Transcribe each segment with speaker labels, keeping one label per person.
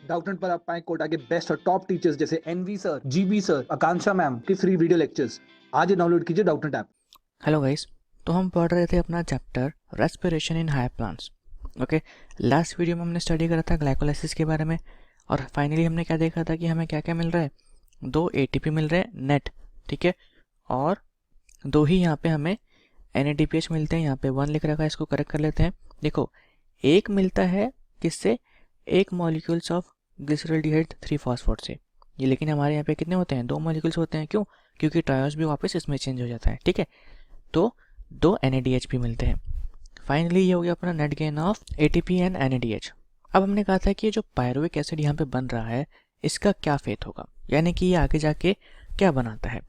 Speaker 1: Doubtnut पर आप पाएं कोटा के बेस्ट और टॉप टीचर्स जैसे NV sir, GB sir, Akanksha ma'am की फ्री वीडियो लेक्चर्स। आज ही डाउनलोड कीजिए डाउटनेट ऐप।
Speaker 2: हेलो गाइस, तो हम पढ़ रहे थे अपना chapter respiration in higher plants. Okay, last video में हमने स्टडी करा था ग्लाइकोलाइसिस के बारे में और फाइनली हमने क्या देखा था कि हमें क्या क्या मिल रहा है। 2 एटीपी मिल रहे हैं नेट, ठीक है, और 2 ही यहाँ पे हमें NADPH मिलते हैं। यहाँ पे 1 लिख रखा है, इसको करेक्ट कर लेते हैं। देखो, एक मिलता है किससे, एक मॉलिक्यूल्स ऑफ ग्लिसरॉल्डिहाइड 3-फॉस्फेट से। ये लेकिन हमारे यहाँ पे कितने होते हैं, 2 मॉलिक्यूल्स होते हैं। क्यों? क्योंकि ट्रायोस भी वापस इसमें चेंज हो जाता है, ठीक है। तो 2 NADH भी मिलते हैं। फाइनली ये हो गया अपना net gain of ATP and NADH। अब हमने कहा था कि ये जो पायरुविक एसिड यहाँ पे बन रहा है, इसका क्या फेट होगा, यानी कि ये आगे जाके क्या बनाता है।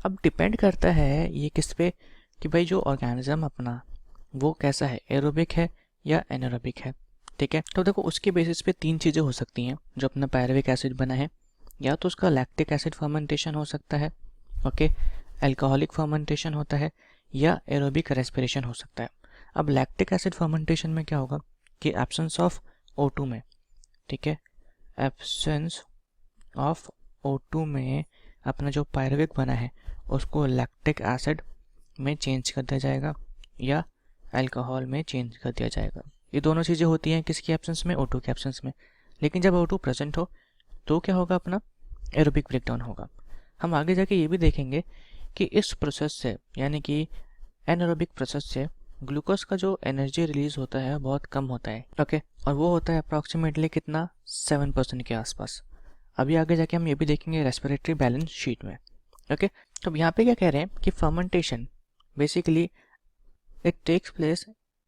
Speaker 2: अब डिपेंड करता है ये किस पे कि भाई जो ऑर्गेनिज्म अपना वो कैसा है, एरोबिक है या एनारोबिक है, ठीक है। तो देखो, उसके बेसिस पे 3 चीज़ें हो सकती हैं जो अपना पायरुविक एसिड बना है। या तो उसका लैक्टिक एसिड फर्मेंटेशन हो सकता है, ओके, अल्कोहलिक फर्मेंटेशन होता है, या एरोबिक रेस्पिरेशन हो सकता है। अब लैक्टिक एसिड फर्मेंटेशन में क्या होगा कि एब्सेंस ऑफ O2 में, ठीक है, एब्सेंस ऑफ O2 में अपना जो पायरुविक बना है उसको लैक्टिक एसिड में चेंज कर दिया जाएगा या अल्कोहल में चेंज कर दिया जाएगा। ये दोनों चीज़ें होती हैं किसकी एब्सेंस में, O2 के एब्सेंस में। लेकिन जब O2 प्रेजेंट हो तो क्या होगा, अपना एरोबिक ब्रेकडाउन होगा। हम आगे जाके ये भी देखेंगे कि इस प्रोसेस से, यानी कि एनारोबिक प्रोसेस से, ग्लूकोज का जो एनर्जी रिलीज होता है बहुत कम होता है, ओके, और वो होता है अप्रॉक्सीमेटली कितना, 7% के आसपास। अभी आगे जाके हम ये भी देखेंगे रेस्पिरेटरी बैलेंस शीट में, ओके। तो यहाँ पे क्या कह रहे हैं कि fermentation basically it takes place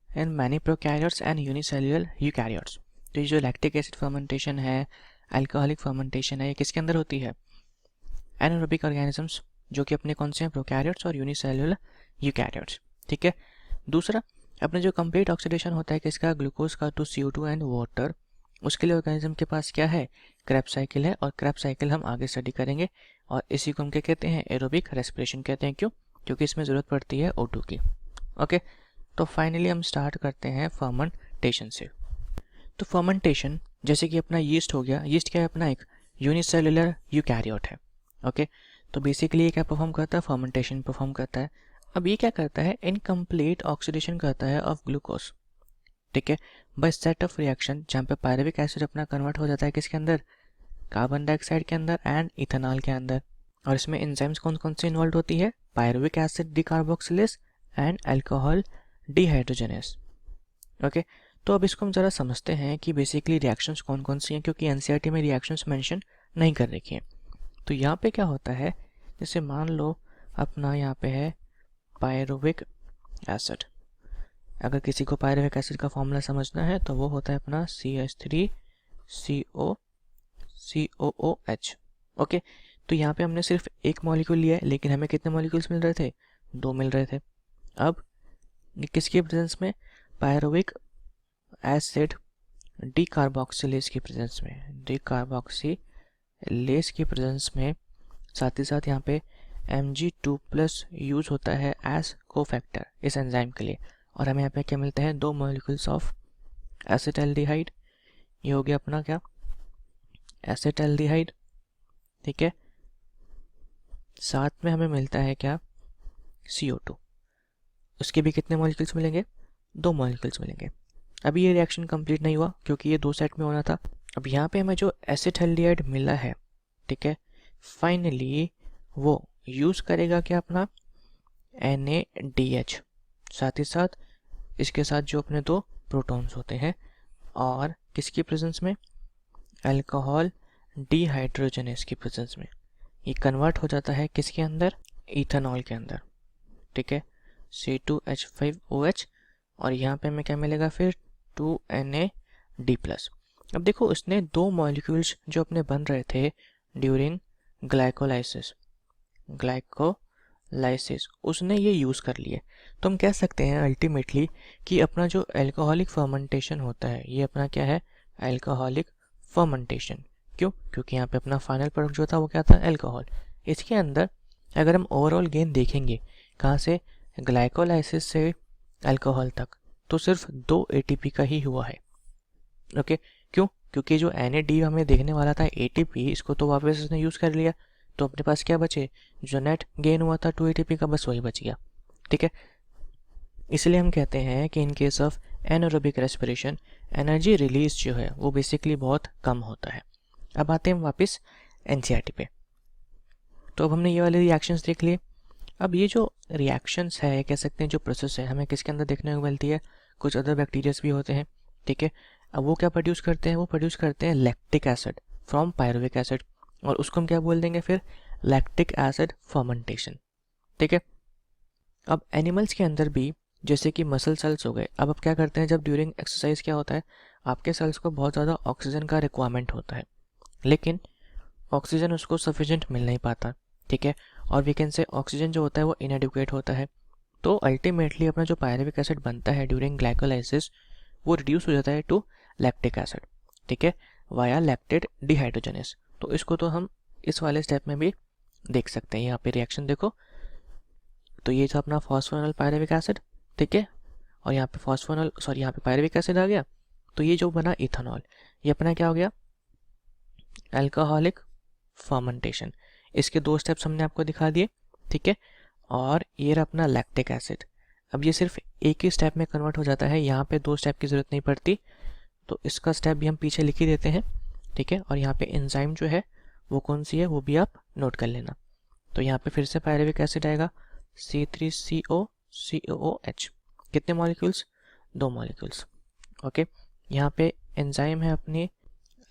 Speaker 2: in many prokaryotes and unicellular eukaryotes. तो ये जो लैक्टिक एसिड फर्मेंटेशन है, अल्कोहलिक फर्मेंटेशन है, ये किसके अंदर होती है, एनारोबिक ऑर्गेनिजम्स, जो कि अपने कौन से हैं, प्रोकैरियोट्स और यूनिसेल्युलर यूकैरियोट्स, ठीक है। दूसरा, अपने जो कंप्लीट ऑक्सीडेशन होता है किसका, ग्लूकोज का टू CO2 एंड वाटर, उसके लिए ऑर्गेनिज्म के पास क्या है, क्रैब साइकिल है। और क्रैब साइकिल हम आगे स्टडी करेंगे और इसी को हम क्या कहते हैं, एरोबिक रेस्पिरेशन कहते हैं। क्यों? क्योंकि इसमें ज़रूरत पड़ती है O2 की, ओके। तो फाइनली हम स्टार्ट करते हैं फर्मेंटेशन से। तो फर्मेंटेशन जैसे कि अपना यीस्ट हो गया, यीस्ट क्या है, अपना एक यूनिसेल्युलर यूकैरियोट है, ओके। तो बेसिकली ये क्या परफॉर्म करता है, फर्मेंटेशन परफॉर्म करता है। अब ये क्या करता है, इनकम्प्लीट ऑक्सीडेशन करता है ऑफ ग्लूकोज, ठीक है, बाय सेट ऑफ रिएक्शन, जहाँ पे पायरुविक एसिड अपना कन्वर्ट हो जाता है किसके अंदर, कार्बन डाइऑक्साइड के अंदर एंड इथेनॉल के अंदर। और इसमें एंजाइम्स कौन कौन सी इन्वॉल्व होती है, pyruvic acid decarboxylase and alcohol dehydrogenase, okay. तो अब इसको हम ज़रा समझते हैं कि बेसिकली रिएक्शंस कौन कौन सी हैं, क्योंकि NCERT में रिएक्शंस मेंशन नहीं कर रखी हैं। तो यहाँ पे क्या होता है, जैसे मान लो अपना यहाँ पे है पायरुविक एसिड। अगर किसी को पायरुविक एसिड का फॉर्मूला समझना है तो वो होता है अपना CH3COCOOH, ओके। तो यहाँ पे हमने सिर्फ एक मॉलिक्यूल लिया है, लेकिन हमें कितने मॉलिक्यूल्स मिल रहे थे, 2 मिल रहे थे। अब किसके प्रेजेंस में, पायरुविक एसिड डिकार्बोक्सिलेज की प्रेजेंस में, डिकार्बोक्सिलेज की प्रेजेंस में, साथ ही साथ यहाँ पे Mg2+ यूज होता है एज कोफैक्टर इस एंजाइम के लिए। और हमें यहाँ पे क्या मिलते हैं, 2 मॉलिक्यूल्स ऑफ एसिटाल्डिहाइड। ये हो गया अपना क्या, एसिटाल्डिहाइड, ठीक है। साथ में हमें मिलता है क्या, CO2। उसके भी कितने मॉलिक्यूल्स मिलेंगे, 2 मॉलिक्यूल्स मिलेंगे। अभी ये रिएक्शन कंप्लीट नहीं हुआ क्योंकि ये 2 सेट में होना था। अब यहाँ पे हमें जो एसिटाल्डिहाइड मिला है, ठीक है, फाइनली वो यूज़ करेगा क्या, अपना NADH, साथ ही साथ इसके साथ जो अपने 2 प्रोटॉन्स होते हैं, और किसकी प्रेजेंस में, अल्कोहल डिहाइड्रोजनेस की प्रेजेंस में, ये कन्वर्ट हो जाता है किसके अंदर, इथेनॉल के अंदर, ठीक है, C2H5OH। और यहाँ पे हमें क्या मिलेगा फिर, 2NAD+। अब देखो, उसने 2 मॉलिक्यूल्स जो अपने बन रहे थे ड्यूरिंग ग्लाइकोलाइसिस उसने ये यूज़ कर लिए। तो हम कह सकते हैं अल्टीमेटली कि अपना जो अल्कोहलिक फर्मेंटेशन होता है, ये अपना क्या है, अल्कोहलिक फर्मेंटेशन। क्यों? क्योंकि यहाँ पे अपना फाइनल प्रोडक्ट जो था वो क्या था, अल्कोहल। इसके अंदर अगर हम ओवरऑल गेन देखेंगे कहाँ से, ग्लाइकोलाइसिस से अल्कोहल तक, तो सिर्फ 2 ATP का ही हुआ है, ओके। क्यों? क्योंकि जो NAD हमें देखने वाला था ATP, इसको तो वापस इसने यूज़ कर लिया, तो अपने पास क्या बचे, जो नेट गेन हुआ था 2 ATP का, बस वही बच गया। ठीक है, इसलिए हम कहते हैं कि in case of anaerobic respiration energy release जो है वो बेसिकली बहुत कम होता है। अब आते हैं वापस NCERT पे। तो अब हमने ये वाले रिएक्शंस देख लिए। अब ये जो रिएक्शंस है, कह सकते हैं जो प्रोसेस है, हमें किसके अंदर देखने को मिलती है, कुछ अदर बैक्टीरियाज भी होते हैं। ठीक है, अब वो क्या प्रोड्यूस करते हैं, वो प्रोड्यूस करते हैं lactic acid from pyruvic acid, और उसको हम क्या बोल देंगे फिर, लैक्टिक एसिड फर्मेंटेशन। ठीक है, अब एनिमल्स के अंदर भी जैसे कि मसल सेल्स हो गए, अब क्या करते हैं, जब ड्यूरिंग एक्सरसाइज क्या होता है, आपके सेल्स को बहुत ज़्यादा ऑक्सीजन का रिक्वायरमेंट होता है, लेकिन ऑक्सीजन उसको सफिशिएंट मिल नहीं पाता। ठीक है, और वी कैन से ऑक्सीजन जो होता है वो इनएडिक्वेट होता है, तो अल्टीमेटली अपना जो पायरुविक एसिड बनता है ड्यूरिंग ग्लाइकोलाइसिस वो रिड्यूस हो जाता है टू लैक्टिक एसिड। ठीक है, वाया लैक्टेट डिहाइड्रोजनेस। तो इसको तो हम इस वाले स्टेप में भी देख सकते हैं। यहाँ पे रिएक्शन देखो, तो ये था अपना फॉस्फोनल पायरुविक एसिड। ठीक है, और यहाँ पे यहाँ पे पायरुविक एसिड आ गया, तो ये जो बना इथेनॉल, ये अपना क्या हो गया, अल्कोहलिक फर्मेंटेशन। इसके 2 स्टेप्स हमने आपको दिखा दिए। ठीक है, और ये रहा अपना लैक्टिक एसिड। अब ये सिर्फ एक ही स्टेप में कन्वर्ट हो जाता है, यहाँ पे 2 स्टेप की ज़रूरत नहीं पड़ती, तो इसका स्टेप भी हम पीछे लिख ही देते हैं। ठीक है, और यहाँ पे एंजाइम जो है वो कौन सी है वो भी आप नोट कर लेना। तो यहाँ पे फिर से पायरुविक एसिड आएगा, C3COCOOH, कितने मॉलिक्यूल्स, 2 मॉलिक्यूल्स। ओके, यहाँ पे एंजाइम है अपनी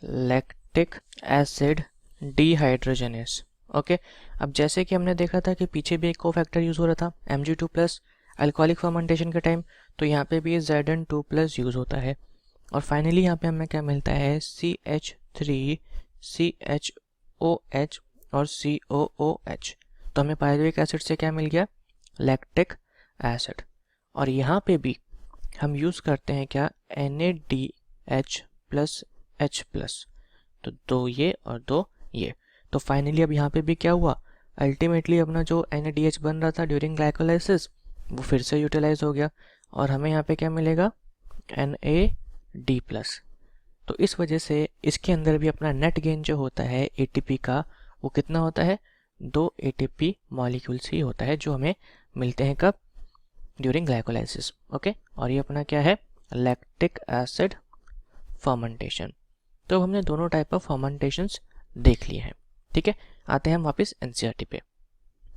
Speaker 2: लैक्टिक एसिड डिहाइड्रोजनेस। ओके, अब जैसे कि हमने देखा था कि पीछे भी एक कोफैक्टर यूज़ हो रहा था Mg2+ अल्कोहलिक फर्मेंटेशन के टाइम, तो यहाँ पे भी Zn2+ यूज़ होता है, और फाइनली यहाँ पे हमें क्या मिलता है, CH3 CHOH और COOH। तो हमें पायरुविक एसिड से क्या मिल गया, लैक्टिक एसिड। और यहाँ पे भी हम यूज़ करते हैं क्या, NADH+H+, तो 2 ये और 2 ये। तो फाइनली अब यहाँ पे भी क्या हुआ, अल्टीमेटली अपना जो NADH बन रहा था ड्यूरिंग ग्लाइकोलाइसिस वो फिर से यूटिलाइज हो गया, और हमें यहाँ पे क्या मिलेगा, NAD+। तो इस वजह से इसके अंदर भी अपना नेट गेन जो होता है ATP का, वो कितना होता है, 2 ATP मॉलिक्यूल्स ही होता है, जो हमें मिलते हैं कब, ड्यूरिंग ग्लाइकोलाइसिस। ओके, और ये अपना क्या है, लैक्टिक एसिड फर्मेंटेशन। तो हमने दोनों टाइप ऑफ फर्मेंटेशंस देख लिए हैं। ठीक है, आते हैं हम वापस NCERT पे।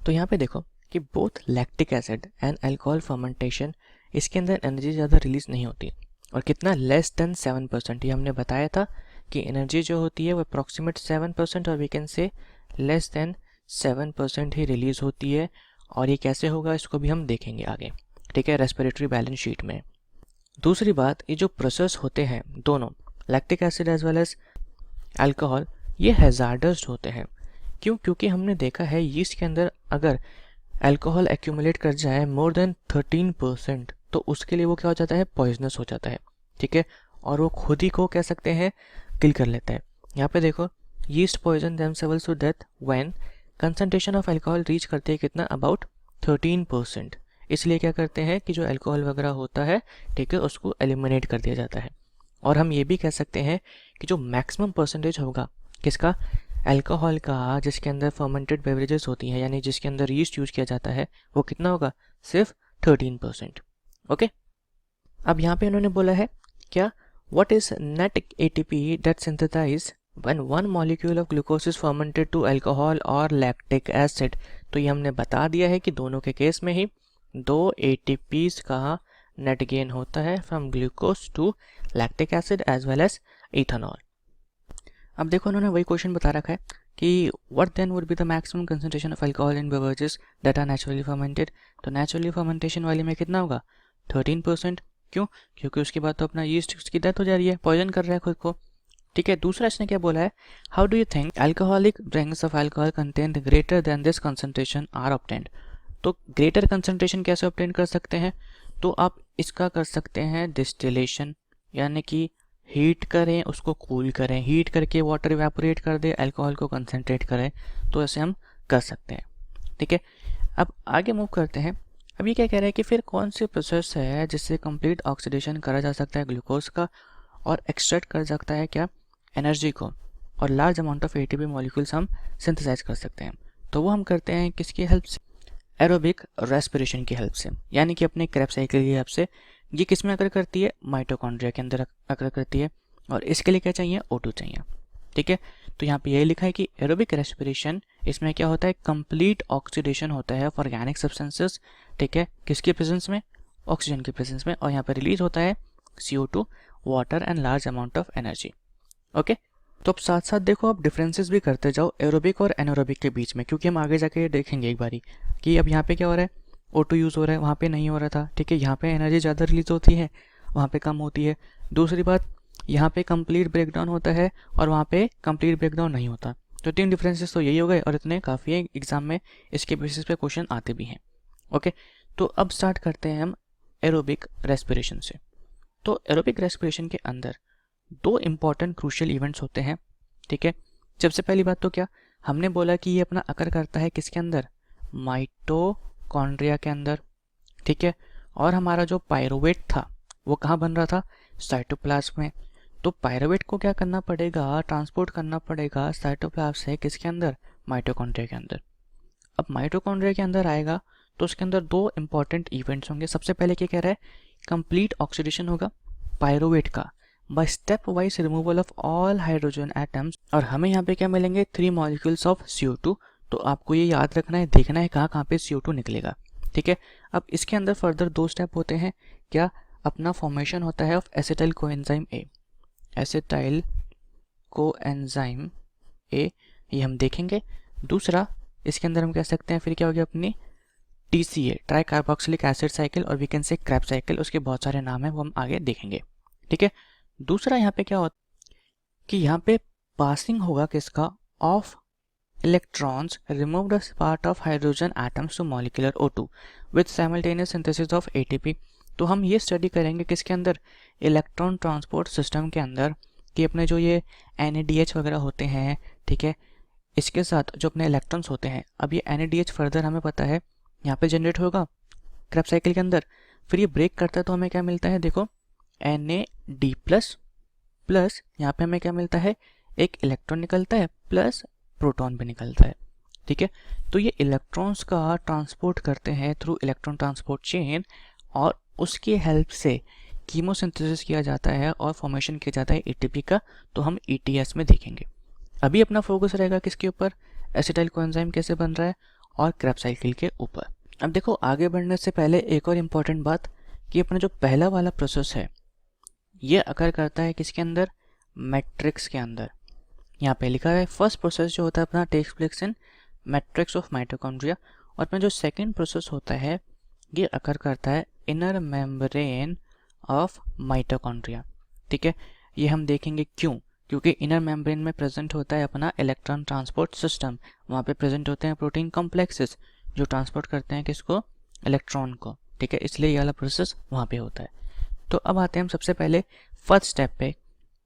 Speaker 2: तो यहाँ पे देखो कि both lactic acid and alcohol fermentation, इसके अंदर एनर्जी ज़्यादा रिलीज नहीं होती, और कितना, लेस देन 7%। ये हमने बताया था कि एनर्जी जो होती है वो अप्रॉक्सीमेट 7%, और we can say less than 7% ही रिलीज होती है। और ये कैसे होगा इसको भी हम देखेंगे आगे। ठीक है, रेस्पिरेटरी बैलेंस शीट में। दूसरी बात, ये जो प्रोसेस होते हैं दोनों, lactic acid as well as alcohol, ये हैजार्डस होते हैं। क्यों, क्योंकि हमने देखा है यीस्ट के अंदर अगर अल्कोहल एक्यूमुलेट कर जाए मोर देन 13%, तो उसके लिए वो क्या हो जाता है, पॉइजनस हो जाता है। ठीक है, और वो खुद ही को कह सकते हैं किल कर लेता है। यहाँ पे देखो, yeast poison themselves to death when concentration of alcohol reach करते हैं कितना, अबाउट 13%। इसलिए क्या करते हैं कि जो अल्कोहल वगैरह होता है, ठीक है, उसको एलिमिनेट कर दिया जाता है। और हम ये भी कह सकते हैं कि जो मैक्सिमम परसेंटेज होगा किसका, अल्कोहल का, जिसके अंदर फर्मेंटेड बेवरेजेस होती हैं, यानी जिसके अंदर यीस्ट यूज किया जाता है, वो कितना होगा, सिर्फ 13%। ओके, अब यहाँ पे उन्होंने बोला है क्या, what is net ATP that synthesize when 1 molecule of glucose is fermented to alcohol और लैक्टिक एसिड। तो ये हमने बता दिया है कि दोनों के केस में ही 2 ATPs का नेट गेन होता है from glucose to lactic acid as well as ethanol. अब देखो, उन्होंने वही क्वेश्चन बता रखा है कि what then would be the maximum concentration of alcohol in beverages that are naturally fermented. तो नेचुरली फर्मेंटेशन वाले में कितना होगा, 13%। क्यों, क्योंकि उसके बाद तो अपना यीस्ट की डेथ हो जा रही है, पॉइजन कर रहा है खुद को। ठीक है, दूसरा इसने क्या बोला है, how do you think alcoholic drinks of alcohol content greater than this concentration are obtained. तो ग्रेटर कंसंट्रेशन कैसे ऑब्टेन कर सकते हैं, तो आप इसका कर सकते हैं डिस्टिलेशन, यानी कि हीट करें, उसको कूल करें, हीट करके वाटर इवेपोरेट कर दे, अल्कोहल को कंसंट्रेट करें, तो ऐसे हम कर सकते हैं। ठीक है, अब आगे मूव करते हैं। अब ये क्या कह रहा है कि फिर कौन सी प्रोसेस है जिससे कंप्लीट ऑक्सीडेशन करा जा सकता है ग्लूकोज का, और एक्सट्रैक्ट कर सकता है क्या, एनर्जी को और large amount of ATP molecules हम सिंथेसाइज कर सकते हैं। तो वो हम करते हैं किसकी हेल्प से? एरोबिक रेस्पिरेशन की हेल्प से, यानी कि अपने क्रेब्स साइकिल की हेल्प से। ये किस में अकर करती है? माइटोकॉन्ड्रिया के अंदर अकर करती है, और इसके लिए क्या चाहिए? O2 चाहिए। ठीक है, तो यहाँ पे यही लिखा है कि एरोबिक रेस्पिरेशन, इसमें क्या होता है? कंप्लीट ऑक्सीडेशन होता है ऑफ ऑर्गेनिक सब्सटेंसेस। ठीक है, किसके प्रेजेंस में? ऑक्सीजन के प्रेजेंस में, और यहाँ पे रिलीज होता है CO2, water and large amount of energy. Okay, तो अब साथ साथ देखो, आप डिफरेंसेस भी करते जाओ एरोबिक और एनारोबिक के बीच में, क्योंकि हम आगे जाके देखेंगे एक बारी कि अब यहाँ पे क्या हो रहा है? O2 यूज़ हो रहा है, वहाँ पे नहीं हो रहा था। ठीक है, यहाँ पे एनर्जी ज़्यादा रिलीज होती है, वहाँ पे कम होती है। दूसरी बात, यहाँ पे कंप्लीट ब्रेकडाउन होता है और वहाँ पे कंप्लीट ब्रेकडाउन नहीं होता। तो 3 डिफरेंसेस तो यही हो गए, और इतने काफ़ी है, एग्जाम में इसके बेसिस पे क्वेश्चन आते भी हैं। ओके, तो अब स्टार्ट करते हैं हम एरोबिक रेस्पिरेशन से। तो एरोबिक रेस्पिरेशन के अंदर 2 इंपॉर्टेंट क्रूशियल इवेंट्स होते हैं। ठीक है, सबसे पहली बात तो क्या हमने बोला कि ये अपना अकर करता है किसके अंदर? माइटोकॉन्ड्रिया के अंदर। ठीक है, और हमारा जो पायरुवेट था वो कहाँ बन रहा था? साइटोप्लाज्म में। तो पायरुवेट को क्या करना पड़ेगा? ट्रांसपोर्ट करना पड़ेगा साइटोप्लाज्म से किसके अंदर? माइटोकॉन्ड्रिया के अंदर। अब माइटोकॉन्ड्रिया के अंदर आएगा तो उसके अंदर 2 इंपॉर्टेंट इवेंट्स होंगे। सबसे पहले क्या कह रहा है? कंप्लीट ऑक्सीडेशन होगा पायरुवेट का by step wise removal of all hydrogen atoms, और हमें यहाँ पे क्या मिलेंगे? 3 मॉलिक्यूल्स ऑफ CO2। तो आपको ये याद रखना है, देखना है कहाँ कहाँ पे CO2 निकलेगा। ठीक है, अब इसके अंदर फर्दर 2 स्टेप होते हैं। क्या? अपना फॉर्मेशन होता है of acetyl coenzyme A। Acetyl coenzyme A ये हम देखेंगे। दूसरा इसके अंदर हम कह सकते हैं फिर क्या हो गया? अपनी TCA, tricarboxylic acid cycle, और we can say Krebs cycle. उसके बहुत सारे नाम हैं, वो हम आगे देखेंगे। ठीक है, दूसरा यहाँ पे क्या होता कि यहाँ पे पासिंग होगा किसका? Of electrons removed as part of hydrogen atoms to molecular O2 with simultaneous synthesis of ATP। तो हम ये स्टडी करेंगे किसके अंदर? इलेक्ट्रॉन ट्रांसपोर्ट सिस्टम के अंदर, कि अपने जो ये NADH वगैरह होते हैं, ठीक है, इसके साथ जो अपने इलेक्ट्रॉन्स होते हैं, अब ये NADH फर्दर हमें पता है यहाँ पे जनरेट होगा क्रैब साइकिल के अंदर, फिर ये ब्रेक करता है तो हमें क्या मिलता है? देखो NAD प्लस यहाँ पे हमें क्या मिलता है? एक इलेक्ट्रॉन निकलता है प्लस प्रोटॉन भी निकलता है। ठीक है, तो ये इलेक्ट्रॉन्स का ट्रांसपोर्ट करते हैं थ्रू इलेक्ट्रॉन ट्रांसपोर्ट चेन, और उसकी हेल्प से कीमोसिंथेसिस किया जाता है और फॉर्मेशन किया जाता है ATP का। तो हम ETS में देखेंगे। अभी अपना फोकस रहेगा किसके ऊपर? एसिटाइल कोएंजाइम कैसे बन रहा है और क्रैब साइकिल के ऊपर। अब देखो, आगे बढ़ने से पहले एक और इम्पॉर्टेंट बात कि अपना जो पहला वाला प्रोसेस है ये अकर करता है किसके अंदर? मैट्रिक्स के अंदर। यहाँ पे लिखा है फर्स्ट प्रोसेस जो होता है अपना takes place in matrix of mitochondria, और अपना जो सेकंड प्रोसेस होता है ये अकर करता है इनर मेम्ब्रेन ऑफ माइटोकॉन्ड्रिया। ठीक है, ये हम देखेंगे क्यों? क्योंकि इनर मेम्ब्रेन में प्रेजेंट होता है अपना इलेक्ट्रॉन ट्रांसपोर्ट सिस्टम, वहाँ पे प्रेजेंट होते हैं प्रोटीन कॉम्प्लेक्सेस जो ट्रांसपोर्ट करते हैं किसको? इलेक्ट्रॉन को। ठीक है, इसलिए ये वाला प्रोसेस वहाँ पे होता है। तो अब आते हैं हम सबसे पहले फर्स्ट स्टेप पे।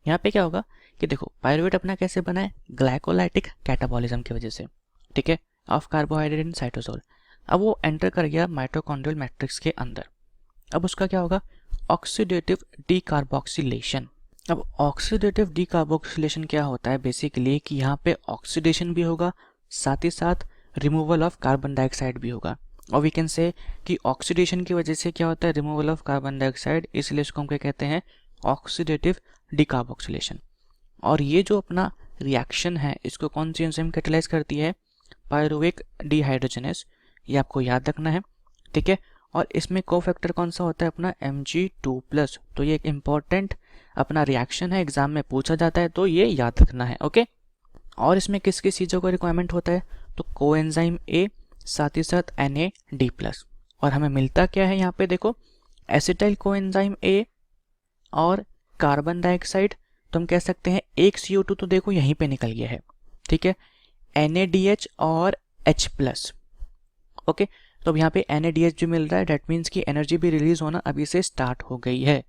Speaker 2: यहाँ पे क्या होगा कि देखो, पायरुवेट अपना कैसे बना है? ग्लाइकोलाइटिक कैटाबॉलिज्म की वजह से। ठीक है, ऑफ कार्बोहाइड्रेट इन साइटोसोल। अब वो एंटर कर गया माइटोकॉन्ड्रियल मैट्रिक्स के अंदर। अब उसका क्या होगा? Oxidative decarboxylation. अब ऑक्सीडेटिव डीकार्बोक्सिलेशन क्या होता है? बेसिकली कि यहाँ पे ऑक्सीडेशन भी होगा, साथ ही साथ रिमूवल ऑफ कार्बन डाइऑक्साइड भी होगा। और वी कैन से कि ऑक्सीडेशन की वजह से क्या होता है? रिमूवल ऑफ कार्बन डाइऑक्साइड, इसलिए इसको हम क्या कहते हैं? Oxidative decarboxylation. और ये जो अपना रिएक्शन है इसको कौन सी एंजाइम कैटेलाइज करती है? Pyruvic dehydrogenase. ये आपको याद रखना है। ठीक है, और इसमें कोफैक्टर कौन सा होता है? अपना Mg2+। तो ये एक इम्पॉर्टेंट अपना रिएक्शन है, एग्जाम में पूछा जाता है, तो ये याद रखना है। ओके, और इसमें किस किस चीज़ों का रिक्वायरमेंट होता है? तो कोएंजाइम A, साथ ही साथ NAD+। और हमें मिलता क्या है यहाँ पे? देखो, एसिटाइल कोएंजाइम A और कार्बन डाइऑक्साइड। तो हम कह सकते हैं एक CO2 तो देखो यहीं पे निकल गया है। ठीक है, NADH और H+। ओके, तो अब यहाँ पे NADH भी मिल रहा है, डेट मीन्स की एनर्जी भी रिलीज होना अभी से स्टार्ट हो गई है।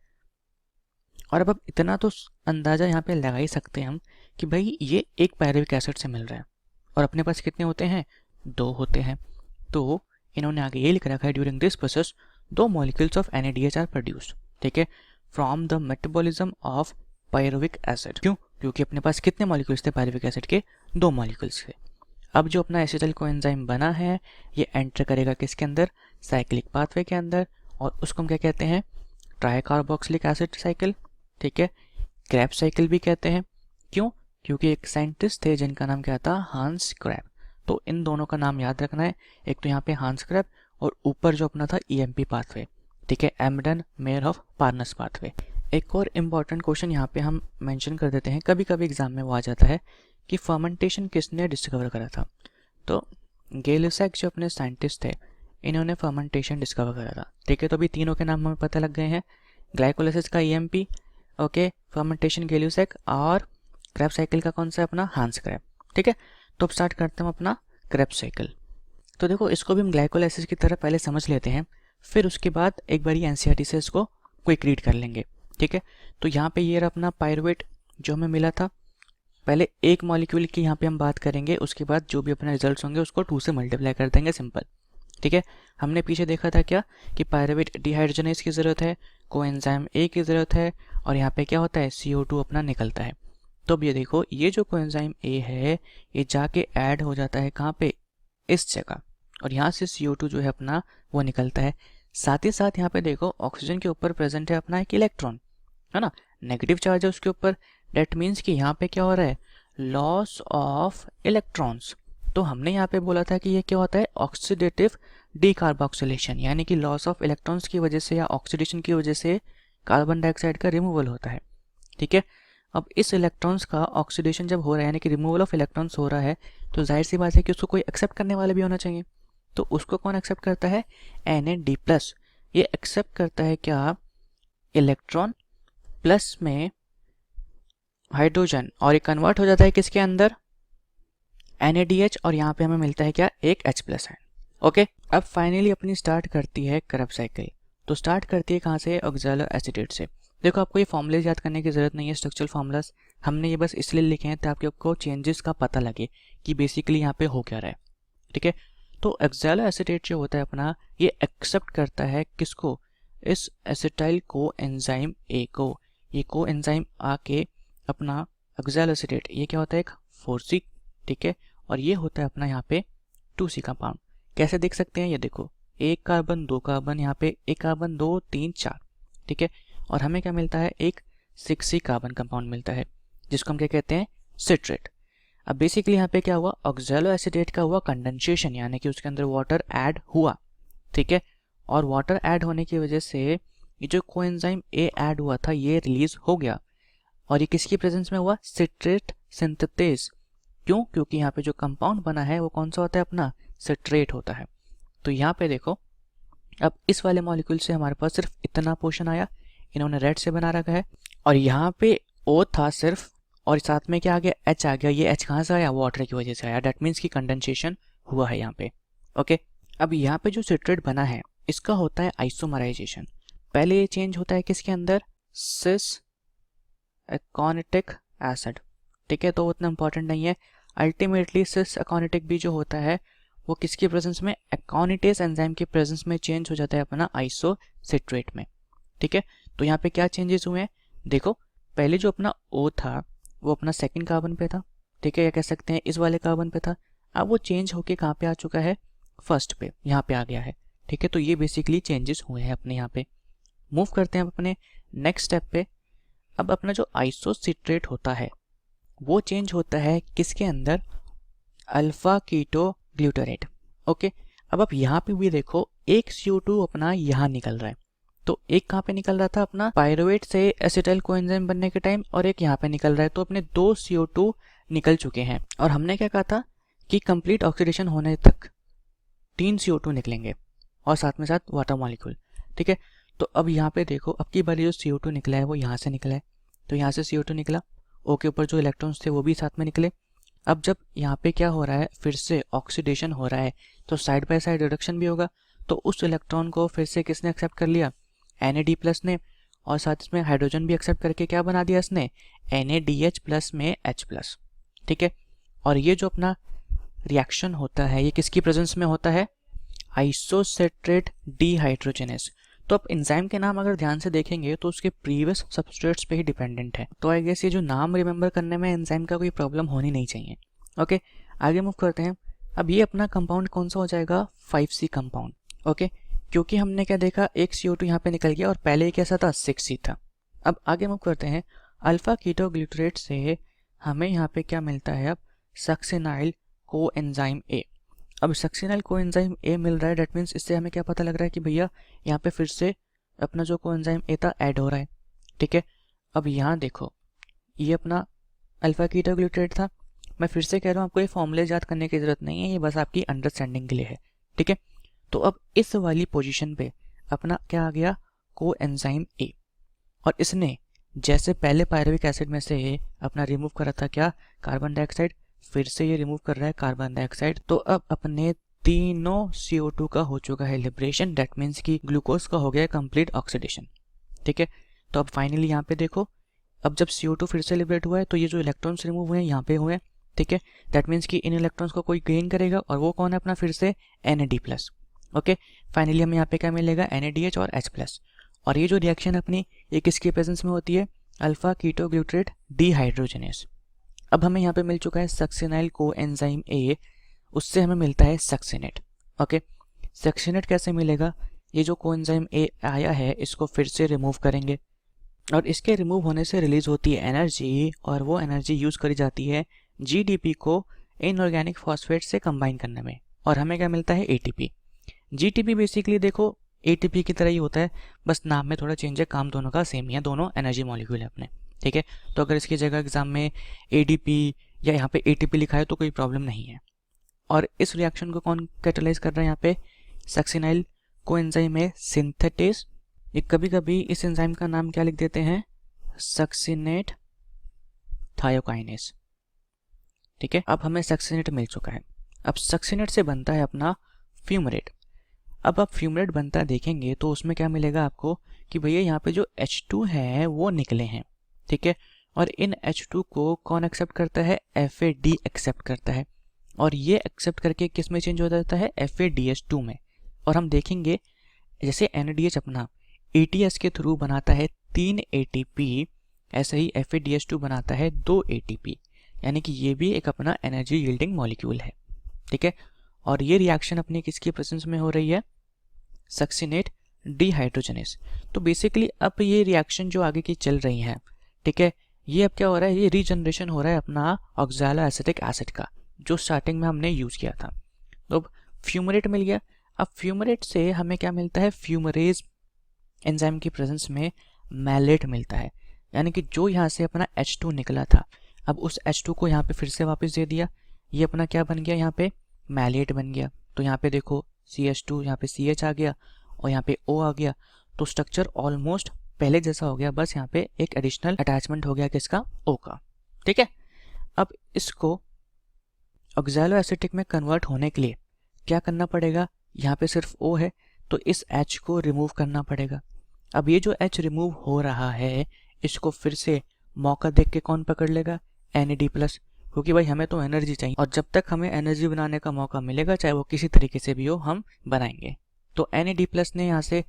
Speaker 2: और अब इतना तो अंदाजा यहाँ पे लगा ही सकते हैं हम कि भाई ये एक पायरुविक एसिड से मिल रहा है, और अपने पास कितने होते हैं? 2 होते हैं। तो इन्होंने आगे ये लिख रखा है during this process 2 molecules of NADH are produced. ठीक है, from the metabolism of pyruvic acid. क्यों? क्योंकि अपने पास कितने मॉलिक्यूल्स थे पायरुविक एसिड के, 2 मॉलिक्यूल्स थे। अब जो अपना एसिटाइल कोएंजाइम बना है ये एंटर करेगा किसके अंदर, साइक्लिक पाथवे के अंदर, और उसको हम क्या कहते हैं, ट्राइकार्बोक्सिलिक एसिड साइकिल, ठीक है, क्रेब्स साइकिल भी कहते हैं। क्यों? क्योंकि एक साइंटिस्ट थे जिनका नाम क्या था, हांस क्रेब। तो इन दोनों का नाम याद रखना है, एक तो यहाँ पे हांस क्रेब और ऊपर जो अपना था ईएमपी पाथवे, ठीक है, एम्बडन मेयर ऑफ पार्नस पाथवे। एक और इम्पॉर्टेंट क्वेश्चन यहाँ पे हम मेंशन कर देते हैं, कभी कभी एग्जाम में वो आ जाता है कि फर्मेंटेशन किसने डिस्कवर करा था। तो गै-लुसैक जो अपने साइंटिस्ट थे इन्होंने फर्मेंटेशन डिस्कवर करा था, ठीक है। तो अभी तीनों के नाम हमें पता लग गए हैं, ग्लाइकोलाइसिस का ईएमपी, ओके, फर्मेंटेशन गै-लुसैक, और क्रेब्स साइकिल का कौन सा अपना, हांस क्रेब, ठीक है। तो अब स्टार्ट करते हैं अपना क्रेब्स साइकिल। तो देखो इसको भी हम ग्लाइकोलाइसिस की तरह पहले समझ लेते हैं, फिर उसके बाद एक बार एनसीईआरटी से इसको क्विक रीड कर लेंगे, ठीक है। तो यहाँ पे ये रहा अपना पायरुवेट जो हमें मिला था, पहले एक मॉलिक्यूल की यहाँ पे हम बात करेंगे, उसके बाद जो भी अपने रिजल्ट्स होंगे उसको 2 से मल्टीप्लाई कर देंगे, सिंपल, ठीक है। हमने पीछे देखा था क्या कि पायरुवेट डिहाइड्रोजनेज की ज़रूरत है, कोएंजाइम ए की ज़रूरत है, और यहाँ पे क्या होता है, CO2 अपना निकलता है। तो अब ये देखो ये जो कोएंजाइम ए है ये जाके ऐड हो जाता है कहाँ पे, इस जगह, और यहाँ से CO2 जो है अपना वो निकलता है। साथ ही साथ यहाँ पे देखो ऑक्सीजन के ऊपर प्रेजेंट है अपना एक इलेक्ट्रॉन, है ना, नेगेटिव चार्ज है उसके ऊपर। डेट मीन्स कि यहाँ पे क्या हो रहा है, लॉस ऑफ इलेक्ट्रॉन्स। तो हमने यहाँ पे बोला था कि ये क्या होता है, ऑक्सीडेटिव डीकार्बोक्सिलेशन, यानी कि लॉस ऑफ इलेक्ट्रॉन्स की वजह से या ऑक्सीडेशन की वजह से कार्बन डाइऑक्साइड का रिमूवल होता है, ठीक है। अब इस इलेक्ट्रॉन्स का ऑक्सीडेशन जब हो रहा है, यानी कि रिमूवल ऑफ इलेक्ट्रॉन्स हो रहा है, तो जाहिर सी बात है कि उसको कोई एक्सेप्ट करने वाला भी होना चाहिए। तो उसको कौन एक्सेप्ट करता है, Na+। ये एक्सेप्ट करता है क्या, इलेक्ट्रॉन प्लस में हाइड्रोजन, और ये कन्वर्ट हो जाता है किसके अंदर, NaDH, और यहाँ पे हमें मिलता है क्या, एक H+ है, ओके। अब फाइनली अपनी स्टार्ट करती है क्रेब्स साइकिल। तो स्टार्ट करती है कहाँ से, ऑक्सैलो एसीटेट से। देखो आपको ये फॉर्मूलेज याद करने की ज़रूरत नहीं है, स्ट्रक्चरल फार्मूलाज हमने ये बस इसलिए लिखे हैं ताकि आपको चेंजेस का पता लगे कि बेसिकली यहाँ पे हो क्या रहा है, ठीक है। तो ऑक्सैलो एसीटेट जो होता है अपना, ये एक्सेप्ट करता है किसको, इस एसिटाइल को एंजाइम ए को। ये को एंजाइम आके अपना ऑक्सैलो एसीटेट, ये क्या होता है, एक 4C, ठीक है, और ये होता है अपना यहाँ पे 2C कंपाउंड। कैसे देख सकते हैं, ये देखो 1 कार्बन 2 कार्बन, यहाँ पे 1 कार्बन 2 3 4, ठीक है, और हमें क्या मिलता है, एक 6C कार्बन कंपाउंड मिलता है जिसको हम क्या कहते हैं, सिट्रेट। अब बेसिकली यहाँ पे क्या हुआ, ऑक्सैलो एसीटेट का हुआ कंडेंसेशन, यानी कि उसके अंदर वाटर ऐड हुआ, ठीक है, और वाटर ऐड होने की वजह से ये जो कोएंजाइम ए ऐड हुआ था ये रिलीज हो गया, और ये किसकी प्रेजेंस में हुआ, सिट्रेट सिंथेसिस। क्यों? क्योंकि यहाँ पे जो कंपाउंड बना है वो कौन सा होता है अपना, सिट्रेट होता है। तो यहाँ पे देखो अब इस वाले मॉलिक्यूल से हमारे पास सिर्फ इतना पोर्शन आया, इन्होंने रेड से बना रखा है, और यहाँ पे O था सिर्फ, और साथ में क्या आ गया, H आ गया। ये H कहाँ से आया, वाटर की वजह से आया, डेट मीन्स की कंडेंसेशन हुआ है यहाँ पे, ओके। अब यहाँ पे जो सिट्रेट बना है इसका होता है आइसोमराइजेशन। पहले ये चेंज होता है किसके अंदर, सिस एकोनिटिक एसिड, ठीक है, तो उतना इंपॉर्टेंट नहीं है। अल्टीमेटली सिस एकोनिटिक भी जो होता है वो किसकी प्रेजेंस में, एकोनिटेस एंजाइम की प्रेजेंस में चेंज हो जाता है अपना आइसो सिट्रेट में, ठीक है। तो यहाँ पे क्या चेंजेस हुए हैं, देखो पहले जो अपना O था वो अपना सेकंड कार्बन पे था, ठीक है, या कह सकते हैं इस वाले कार्बन पे था। अब वो चेंज होके कहाँ पे आ चुका है, फर्स्ट पे, यहाँ पे आ गया है, ठीक है। तो ये बेसिकली चेंजेस हुए हैं अपने यहाँ पे। मूव करते हैं अपने नेक्स्ट स्टेप पे। अब अपना जो आइसोसिट्रेट होता है वो चेंज होता है किसके अंदर, अल्फा कीटो ग्लूटारेट, ओके। अब आप यहाँ पे भी देखो एक CO2 अपना यहाँ निकल रहा है, तो एक कहाँ पे निकल रहा था अपना, पायरुवेट से एसिटाइल कोएंजाइम बनने के टाइम, और एक यहाँ पे निकल रहा है। तो अपने 2 CO2 निकल चुके हैं, और हमने क्या कहा था कि कंप्लीट ऑक्सीडेशन होने तक 3 CO2 निकलेंगे, और साथ में साथ वाटर मॉलिक्यूल, ठीक है। तो अब यहाँ पे देखो अब की बारी जो CO2 निकला है वो यहाँ से निकला है, तो यहाँ से CO2 निकला, O के ऊपर जो इलेक्ट्रॉन्स थे वो भी साथ में निकले। अब जब यहाँ पे क्या हो रहा है, फिर से ऑक्सीडेशन हो रहा है, तो साइड बाय साइड रिडक्शन भी होगा। तो उस इलेक्ट्रॉन को फिर से किसने एक्सेप्ट कर लिया, Na+ ने, और साथ इसमें हाइड्रोजन भी एक्सेप्ट करके क्या बना दिया इसने, NaDH+ में H+, ठीक है। और ये जो अपना रिएक्शन होता है ये किसकी प्रेजेंस में होता है, आइसोसिट्रेट डिहाइड्रोजनेस। तो तो अब एंजाइम के नाम अगर ध्यान से देखेंगे तो उसके प्रीवियस सबस्ट्रेट्स पे ही डिपेंडेंट है। तो आई गेस ये जो नाम रिमेंबर करने में एंजाइम का कोई प्रॉब्लम होनी नहीं चाहिए। ओके, आगे मूव करते हैं। अब ये अपना कंपाउंड कौन सा हो जाएगा, 5C कंपाउंड। ओके, क्योंकि हमने क्या देखा, एक CO2 यहाँ पे निकल गया और पहले कैसा था, 6C था। अब आगे मूव करते हैं। अल्फा कीटोग्लूटरेट से हमें यहाँ पे क्या मिलता है, अब सक्सिनाइल कोएंजाइम ए। अब सक्सिनाइल कोएंजाइम ए मिल रहा है, डेट मीन्स इससे हमें क्या पता लग रहा है कि भैया यहाँ पे फिर से अपना जो कोएंजाइम ए था ऐड हो रहा है। ठीक है, अब यहाँ देखो ये अपना अल्फा कीटोग्लूटरेट था। मैं फिर से कह रहा हूँ, आपको ये फॉर्मूले याद करने की जरूरत नहीं है, ये बस आपकी अंडरस्टैंडिंग के लिए है। ठीक है, तो अब इस वाली पोजीशन पे अपना क्या आ गया, कोएंजाइम ए, और इसने जैसे पहले पायरुविक एसिड में से अपना रिमूव करा था क्या, कार्बन डाइऑक्साइड, फिर से ये रिमूव कर रहा है कार्बन डाइऑक्साइड। तो अब अपने तीनों CO2 का हो चुका है लिबरेशन, डेट मीन्स की ग्लूकोज का हो गया कंप्लीट ऑक्सीडेशन। ठीक है, तो अब फाइनली यहाँ पे देखो, अब जब CO2 फिर से लिबरेट हुआ है तो ये जो इलेक्ट्रॉन्स रिमूव हुए हैं यहाँ पे हुए हैं। ठीक है, दैट मीन्स कि इन इलेक्ट्रॉन्स को कोई गेन करेगा, और वो कौन है अपना, फिर से NAD+। ओके, फाइनली हमें यहाँ पे क्या मिलेगा, NADH और H+। और ये जो रिएक्शन अपनी ये किसके प्रेजेंस में होती है, अल्फा कीटोग्लूटरेट डीहाइड्रोजनेस। अब हमें यहाँ पे मिल चुका है सक्सिनाइल कोएंजाइम ए, उससे हमें मिलता है सक्सिनेट। ओके, सक्सिनेट कैसे मिलेगा, ये जो कोएंजाइम ए आया है इसको फिर से रिमूव करेंगे, और इसके रिमूव होने से रिलीज होती है एनर्जी, और वो एनर्जी यूज करी जाती है GDP को इनऑर्गेनिक फॉस्फेट से कंबाइन करने में, और हमें क्या मिलता है, ATP। GTP बेसिकली देखो ATP की तरह ही होता है, बस नाम में थोड़ा चेंज है, काम दोनों का सेम ही है, दोनों एनर्जी मॉलिक्यूल है अपने। ठीक है, तो अगर इसकी जगह एग्जाम में ADP या यहाँ पे ATP लिखा है तो कोई प्रॉब्लम नहीं है। और इस रिएक्शन को कौन कैटालाइज कर रहा है यहाँ पे, सक्सिनाइल कोएंजाइम ए सिंथेटेज। ये कभी कभी इस एंजाइम का नाम क्या लिख देते हैं, सक्सिनेट थायोकाइनेस। ठीक है, अब हमें सक्सिनेट मिल चुका है। अब सक्सिनेट से बनता है अपना फ्यूमरेट। अब आप फ्यूमरेट बनता देखेंगे तो उसमें क्या मिलेगा आपको कि भैया यहाँ पे जो H2 है वो निकले हैं। ठीक है, और इन H2 को कौन एक्सेप्ट करता है, FAD एक्सेप्ट करता है, और ये एक्सेप्ट करके किस में चेंज हो जाता है, FADH2 में। और हम देखेंगे जैसे NADH अपना ATS के थ्रू बनाता है 3 ATP, ऐसे ही FADH2 बनाता है 2 ATP, यानी कि ये भी एक अपना एनर्जी यील्डिंग मॉलिक्यूल है। ठीक है, और ये रिएक्शन अपने किसकी प्रेजेंस में हो रही है, सक्सिनेट डीहाइड्रोजनेस। तो बेसिकली अब ये रिएक्शन जो आगे की चल रही है, ठीक है, ये अब क्या हो रहा है, ये रीजनरेशन हो रहा है अपना ऑक्सैलो एसिटिक एसिड का, जो स्टार्टिंग में हमने यूज किया था। तो अब फ्यूमरेट मिल गया। अब फ्यूमरेट से हमें क्या मिलता है, फ्यूमरेज एंजाइम की प्रेजेंस में मैलेट मिलता है, यानी कि जो यहाँ से अपना H2 निकला था, अब उस H2 को यहाँ पे फिर से वापस दे दिया, ये अपना क्या बन गया, यहाँ पे मैलेट बन गया। तो यहाँ पे देखो CH2, यहाँ पे CH आ गया और यहाँ पे O आ गया, तो स्ट्रक्चर ऑलमोस्ट पहले जैसा हो गया, बस यहाँ पे एक एडिशनल अटैचमेंट हो गया किसका, O का। ठीक है, अब इसको ऑक्सैलो एसिटिक में कन्वर्ट होने के लिए क्या करना पड़ेगा, यहाँ पे सिर्फ O है तो इस H को रिमूव करना पड़ेगा। अब ये जो H रिमूव हो रहा है इसको फिर से मौका देख के कौन पकड़ लेगा, NAD+, क्योंकि भाई हमें तो एनर्जी चाहिए, और जब तक हमें एनर्जी बनाने का मौका मिलेगा, चाहे वो किसी तरीके से भी हो, हम बनाएंगे। तो NAD+ ने यहाँ से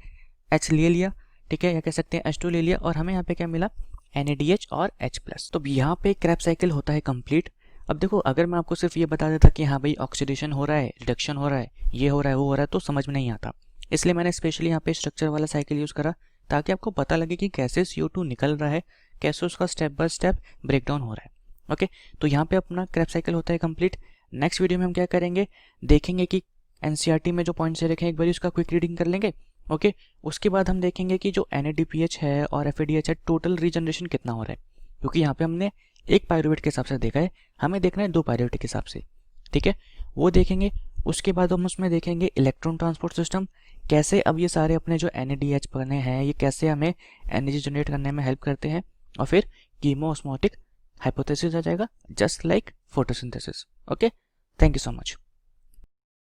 Speaker 2: H ले लिया, ठीक है, या कह सकते हैं H2 ले लिया, और हमें यहाँ पे क्या मिला, NADH और H+। तो यहाँ पे क्रैब साइकिल होता है कंप्लीट। अब देखो, अगर मैं आपको सिर्फ ये बता देता कि हाँ भाई ऑक्सीडेशन हो रहा है, रिडक्शन हो रहा है, ये हो रहा है, वो हो रहा है, तो समझ में नहीं आता। इसलिए मैंने स्पेशली यहाँ पे स्ट्रक्चर वाला साइकिल यूज़ करा, ताकि आपको पता लगे कि कैसे CO2 निकल रहा है, कैसे उसका स्टेप बाय स्टेप ब्रेकडाउन हो रहा है। ओके, तो यहाँ पे अपना क्रैब साइकिल होता है कंप्लीट। नेक्स्ट वीडियो में हम क्या करेंगे, देखेंगे कि NCERT में जो पॉइंट्स रखे हैं एक बार उसका क्विक रीडिंग कर लेंगे। ओके, उसके बाद हम देखेंगे कि जो NADPH है और FADH है, टोटल रीजनरेशन कितना हो रहा है, क्योंकि यहाँ पे हमने एक पायरुवेट के हिसाब से देखा है, हमें देखना है 2 पायरुवेट के हिसाब से। ठीक है, वो देखेंगे। उसके बाद हम उसमें देखेंगे इलेक्ट्रॉन ट्रांसपोर्ट सिस्टम, कैसे अब ये सारे अपने जो NADH बने हैं ये कैसे हमें एनर्जी जनरेट करने में हेल्प करते हैं, और फिर कीमोऑस्मोटिक हाइपोथेसिस आ जाएगा, just like photosynthesis. Okay, thank you so much.